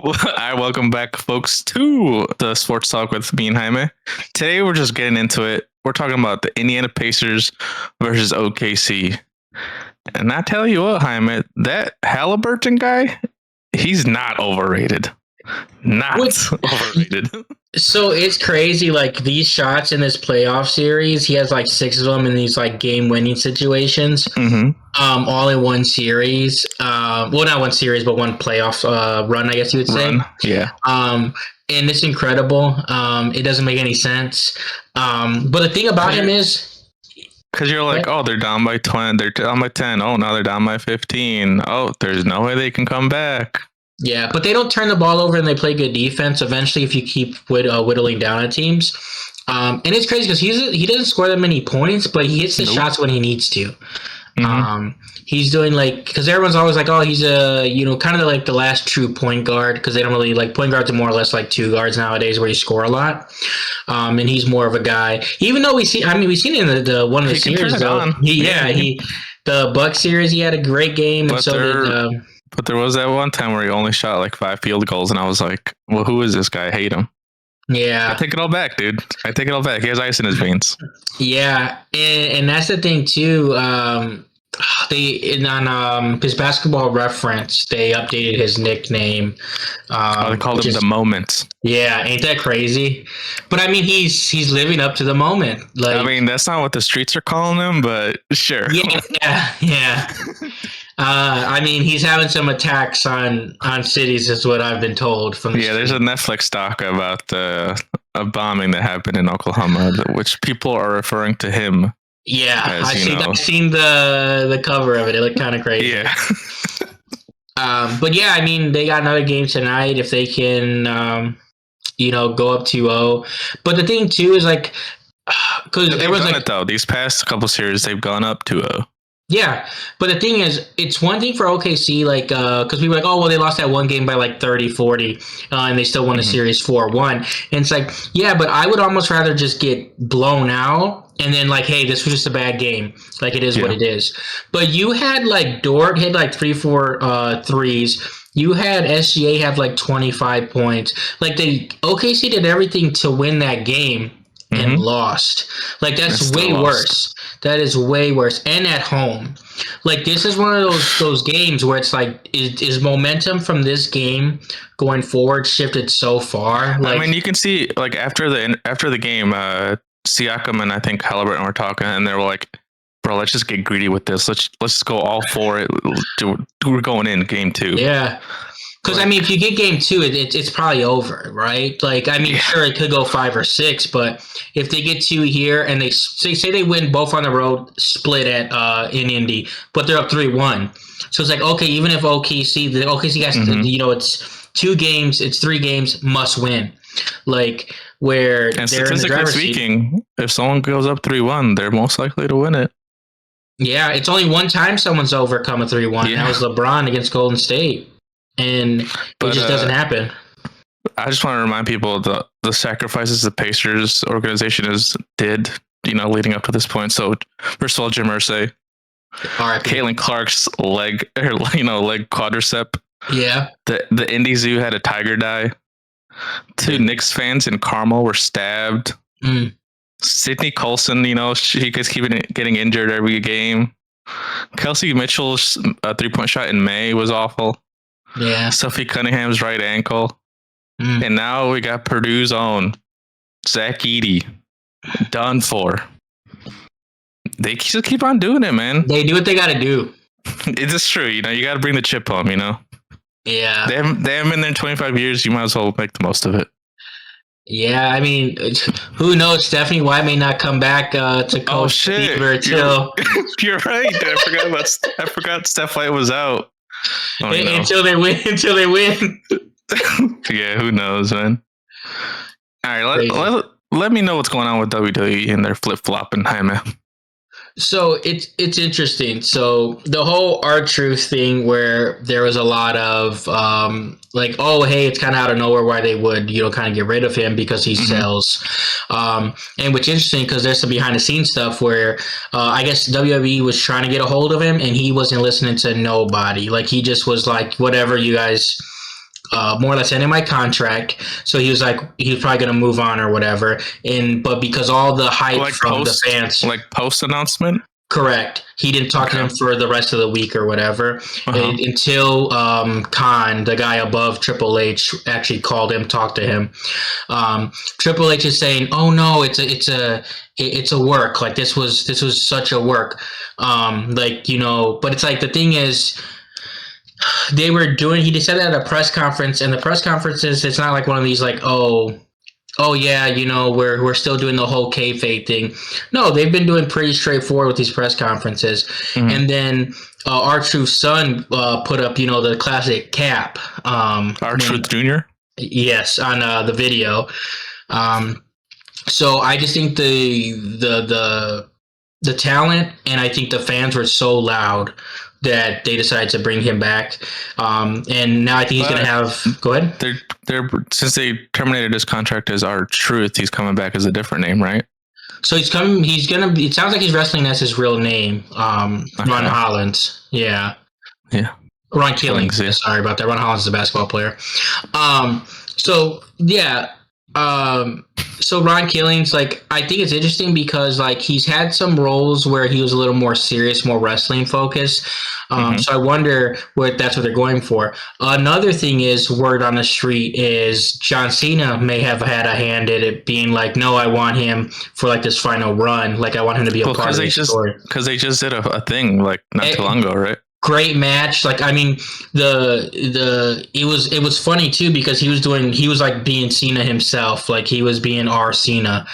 I welcome back, folks, to the Sports Talk with me and Jaime. Today, we're just getting into it. We're talking about the Indiana Pacers versus OKC. And I tell you what, Jaime, that Halliburton guy, he's not overrated. Overrated. So it's crazy. Like these shots in this playoff series, he has like 6 of them in these like game-winning situations. All in one series. Well, not one series, but one playoff run, I guess you would say. Yeah. And it's incredible. It doesn't make any sense. But the thing about him is, because you're like, oh, they're down by 20, they're down by 10. Oh, now they're down by 15. Oh, there's no way they can come back. Yeah, but they don't turn the ball over and they play good defense eventually if you keep whittling down at teams. And it's crazy because he doesn't score that many points, but he hits the shots when he needs to. He's doing because everyone's always like, oh, he's kind of like the last true point guard because they don't really like point guards are more or less like two guards nowadays where you score a lot. And he's more of a guy, even though we've seen it in the one of the series though. The Bucks series, he had a great game, and But there was that one time where he only shot like 5 field goals, and I was like, well, who is this guy? I hate him. Yeah. I take it all back, dude. I take it all back. He has ice in his veins. Yeah, and that's the thing, too. On his Basketball Reference, they updated his nickname. They called him the Moment. Yeah, ain't that crazy? But I mean, he's living up to the moment. Like, I mean, that's not what the streets are calling him, but sure. Yeah. I mean, he's having some attacks on cities, is what I've been told. There's a Netflix doc about a bombing that happened in Oklahoma, which people are referring to him. Yeah, I've seen the cover of it. It looked kind of crazy. Yeah. But yeah, I mean, they got another game tonight if they can, go up 2-0. But the thing too is like, because everyone's like, though these past couple series they've gone up 2-0. Yeah, but the thing is, it's one thing for OKC, like, because we were like, oh, well, they lost that one game by like 30, 40, and they still won the series 4-1. And it's like, yeah, but I would almost rather just get blown out and then like, hey, this was just a bad game. Like, it is what it is. But you had like Dort hit like 3-4 threes. You had SGA have like 25 points. Like, OKC did everything to win that game and lost. Like, that's way worse. That is way worse. And at home. Like, this is one of those games where it's like, is momentum from this game going forward shifted so far? Like, I mean, you can see like after the game, Siakam and I think Halliburton were talking, and they were like, bro, let's just get greedy with this. Let's just go all for it. We're going in game 2. Yeah. Because, I mean, if you get game 2, it's probably over, right? Like, I mean, sure, it could go 5 or 6, but if they get 2 here and they say they win both on the road, split in Indy, but they're up 3-1. So it's like, okay, even if OKC guys, it's 2 games, it's 3 games, must win. Like, where and they're in the driver's speaking, if someone goes up 3-1, they're most likely to win it. Yeah, it's only one time someone's overcome a 3-1. Yeah. That was LeBron against Golden State. And it just doesn't happen. I just want to remind people of the sacrifices the Pacers organization did, leading up to this point. So, first of all, Jim Irsay, Caitlin Clark's leg quadricep. Yeah. The Indy Zoo had a tiger die. 2 Knicks fans in Carmel were stabbed. Sydney Colson, she keeps getting injured every game. Kelsey Mitchell's 3-point shot in May was awful. Yeah. Sophie Cunningham's right ankle. And now we got Purdue's own Zach Edey. Done for. They just keep on doing it, man. They do what they got to do. It is true. You got to bring the chip home, Yeah. They haven't been there in 25 years. You might as well make the most of it. Yeah, I mean, who knows? Stephanie White may not come back to coach Fever until... You're right. I forgot Steph White was out. Until they win. Yeah, who knows, man? All right, let me know what's going on with WWE and their flip-flopping, Jaime. So it's interesting. So the whole R-Truth thing where there was a lot of like, oh, hey, it's kind of out of nowhere why they would, kind of get rid of him because he sells. And which is interesting because there's some behind the scenes stuff where I guess WWE was trying to get a hold of him and he wasn't listening to nobody. Like he just was like, whatever, you guys more or less ending my contract. So he was probably going to move on or whatever. But because all the hype from the fans, like post announcement. Correct. He didn't talk to him for the rest of the week or whatever until Khan, the guy above Triple H, actually called him, talked to him. Triple H is saying, "Oh no, it's a work. Like this was such a work. But it's like the thing is." He said that at a press conference, and the press conferences, it's not like one of these like, oh yeah, we're still doing the whole kayfabe thing. No, they've been doing pretty straightforward with these press conferences. And then R-Truth's son put up, the classic cap. R-Truth Jr.? Yes, on the video. So I just think the talent, and I think the fans were so loud that they decided to bring him back. And now I think he's going to have... Go ahead. They're since they terminated his contract as R-Truth, he's coming back as a different name, right? So it sounds like he's wrestling as his real name. Ron Hollins. Yeah. Yeah. Ron Killings. Yeah. Sorry about that. Ron Hollins is a basketball player. So Ron Killings, I think it's interesting because he's had some roles where he was a little more serious, more wrestling focused. So I wonder that's what they're going for. Another thing is, word on the street is John Cena may have had a hand in it, being like, no, I want him for this final run. I want him to be a part of the story. Because they just did a thing not too long ago, right? Great match. It was funny too because he was being Cena himself. He was being R Cena,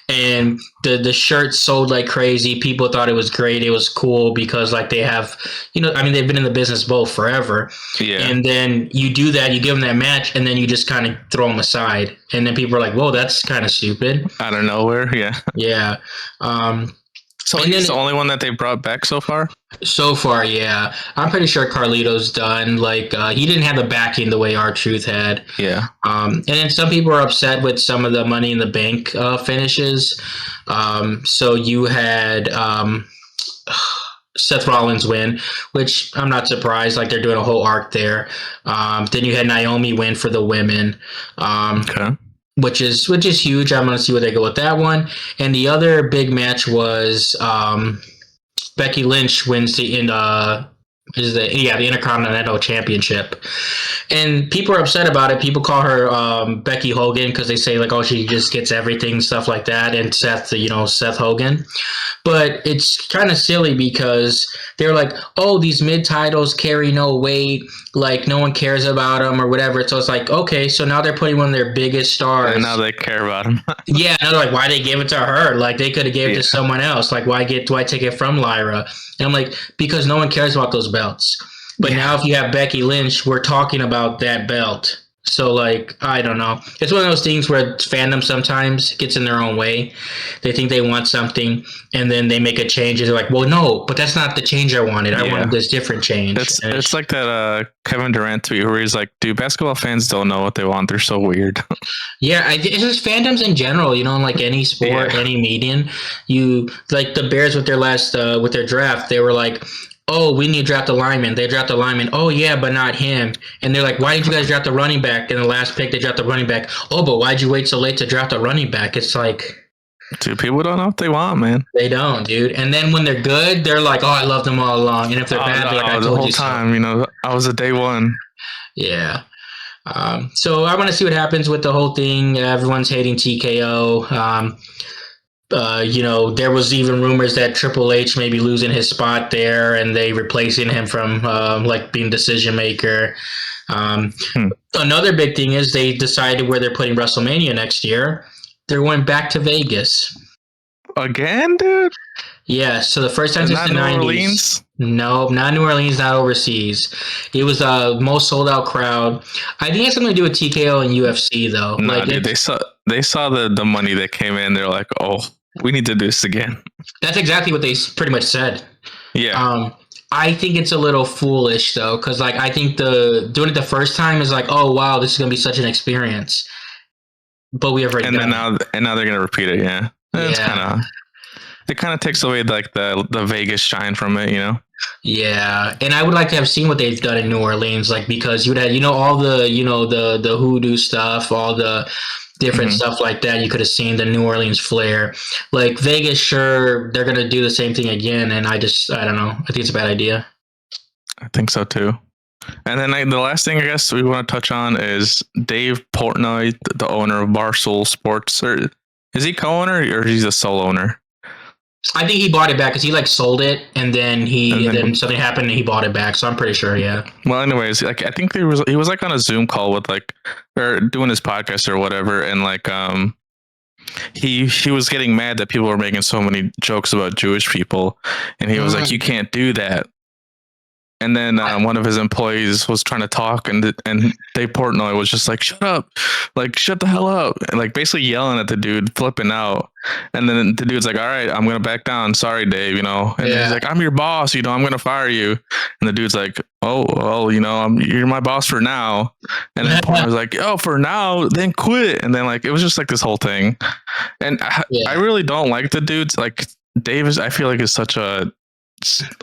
and the shirt sold like crazy. People thought it was great. It was cool because they have, they've been in the business both forever. Yeah. And then you do that, you give them that match, and then you just kind of throw them aside, and then people are like, "Whoa, that's kind of stupid." Out of nowhere, yeah. Yeah. So he's the only one that they brought back so far? So far, yeah. I'm pretty sure Carlito's done. He didn't have the backing the way R-Truth had. Yeah. And then some people are upset with some of the Money in the Bank finishes. So you had Seth Rollins win, which I'm not surprised. They're doing a whole arc there. Then you had Naomi win for the women. Okay. Which is huge. I'm going to see where they go with that one. And the other big match was Becky Lynch wins the Intercontinental Championship. And people are upset about it. People call her Becky Hogan because they say she just gets everything, stuff like that. And Seth Hogan. But it's kind of silly because they're like, oh, these mid titles carry no weight. No one cares about them or whatever. So it's okay, so now they're putting one of their biggest stars. And now they care about them. Yeah, and they're why they give it to her? They could have gave it to someone else. Why do I take it from Lyra? And I'm because no one cares about those belts. But now if you have Becky Lynch, we're talking about that belt. So I don't know. It's one of those things where fandom sometimes gets in their own way. They think they want something, and then they make a change. And they're like, well, no, but that's not the change I wanted. I wanted this different change. It's like that Kevin Durant tweet where he's like, dude, basketball fans don't know what they want. They're so weird. Yeah, it's just fandoms in general. In any sport, any medium. You the Bears with their last with their draft, they were like, oh, we need to draft a lineman. They draft a lineman. Oh, yeah, but not him. And they're like, why didn't you guys draft a running back? In the last pick, they draft a running back. Oh, but why'd you wait so late to draft a running back? It's dude, people don't know what they want, man. They don't, dude. And then when they're good, they're like, oh, I loved them all along. And if they're bad, they're like, I told you so. The whole time, I was a day one. Yeah. So I want to see what happens with the whole thing. Everyone's hating TKO. There was even rumors that Triple H may be losing his spot there, and they replacing him from being decision maker. Another big thing is they decided where they're putting WrestleMania next year. They're going back to Vegas again, dude. Yeah. So the first time since the 90s. Orleans? No, not New Orleans, not overseas. It was the most sold out crowd. I think it has something to do with TKO and UFC though. No, dude, they saw the money that came in. They're like, oh, we need to do this again. That's exactly what they pretty much said. Yeah. I think it's a little foolish though, because I think doing it the first time is oh wow, this is gonna be such an experience. But we have already done it. Now they're gonna repeat it. Yeah. It's it kind of takes away the Vegas shine from it, Yeah, and I would like to have seen what they've done in New Orleans, like because you would have, all the, the hoodoo stuff, all the different Hmm. stuff like that. You could have seen the New Orleans flair. Like Vegas, sure, they're gonna do the same thing again, and I don't know. I think it's a bad idea. I think so too. And then the last thing I guess we want to touch on is Dave Portnoy, the owner of Barstool Sports. Or is he co-owner or he's a sole owner? I think he bought it back because he like sold it, and then And then then, something happened and he bought it back. So I'm pretty sure, yeah. well, anyways, like I think he was like on a Zoom call with like or doing his podcast or whatever, and like he was getting mad that people were making so many jokes about Jewish people, and he was like, "You can't do that." And then one of his employees was trying to talk, and Dave Portnoy was just like, "Shut up, like shut the hell up," and like basically yelling at the dude, flipping out. And then the dude's like, "All right, I'm gonna back down. Sorry, Dave. You know." And he's like, "I'm your boss. You know, I'm gonna fire you." And the dude's like, "Oh, well, you know, you're my boss for now." And then Portnoy was like, "Oh, for now, then quit." And then like it was just like this whole thing. And I really don't like the dudes. Like Dave I feel like is such a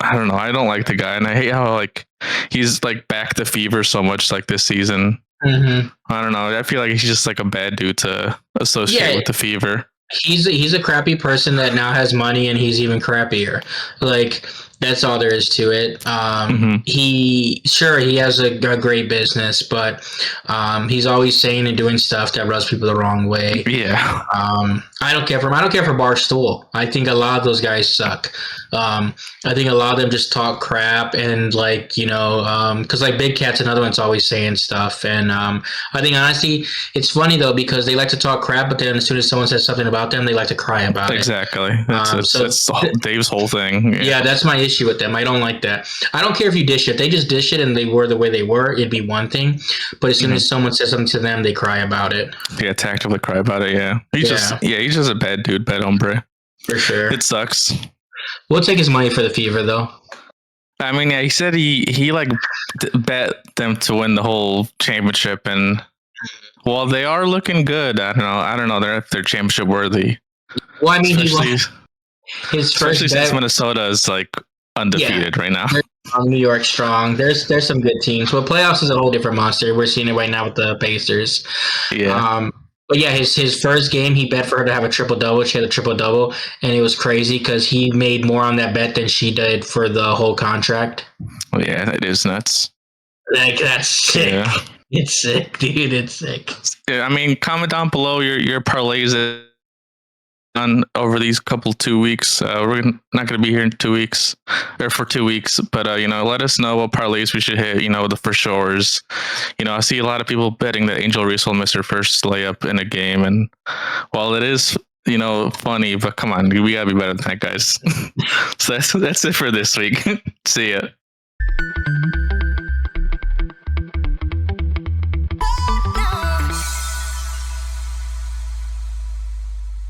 I don't know. I don't like the guy, and I hate how like he's like back the fever so much like this season. Mm-hmm. I don't know. I feel like he's just like a bad dude to associate with the fever. He's a crappy person that now has money, and he's even crappier. Like that's all there is to it. He has a great business, but he's always saying and doing stuff that rubs people the wrong way. Yeah. I don't care for him. I don't care for Barstool. I think a lot of those guys suck. I think a lot of them just talk crap and like because like Big Cat's another one's always saying stuff, and I think honestly it's funny though because they like to talk crap, but then as soon as someone says something about them, they like to cry about it. Exactly. That's Dave's whole thing. Yeah, that's my issue with them. I don't like that. I don't care if you dish it. They just dish it and they were the way they were. It'd be one thing, but as soon as someone says something to them, they cry about it. Yeah, tactically cry about it. Yeah, he's just a bad dude, bad hombre. For sure, it sucks. We'll take his money for the fever, though. I mean, yeah, he said he like bet them to win the whole championship, and well, they are looking good. I don't know. They're championship worthy. Well, I mean, his first bet, since Minnesota is like undefeated right now. New York strong. There's some good teams. But playoffs is a whole different monster. We're seeing it right now with the Pacers. Yeah. But yeah, his first game, he bet for her to have a triple double. She had a triple double, and it was crazy because he made more on that bet than she did for the whole contract. Well, yeah, it is nuts. Like that's sick. Yeah. It's sick, dude. It's sick. Yeah, I mean, comment down below your parlays on over these 2 weeks. We're not going to be here in 2 weeks or for 2 weeks, but let us know what parlays we should hit. The for sure's. I see a lot of people betting that Angel Reese will miss her first layup in a game, and while it is funny, but come on, we gotta be better than that, guys. So that's it for this week. See ya.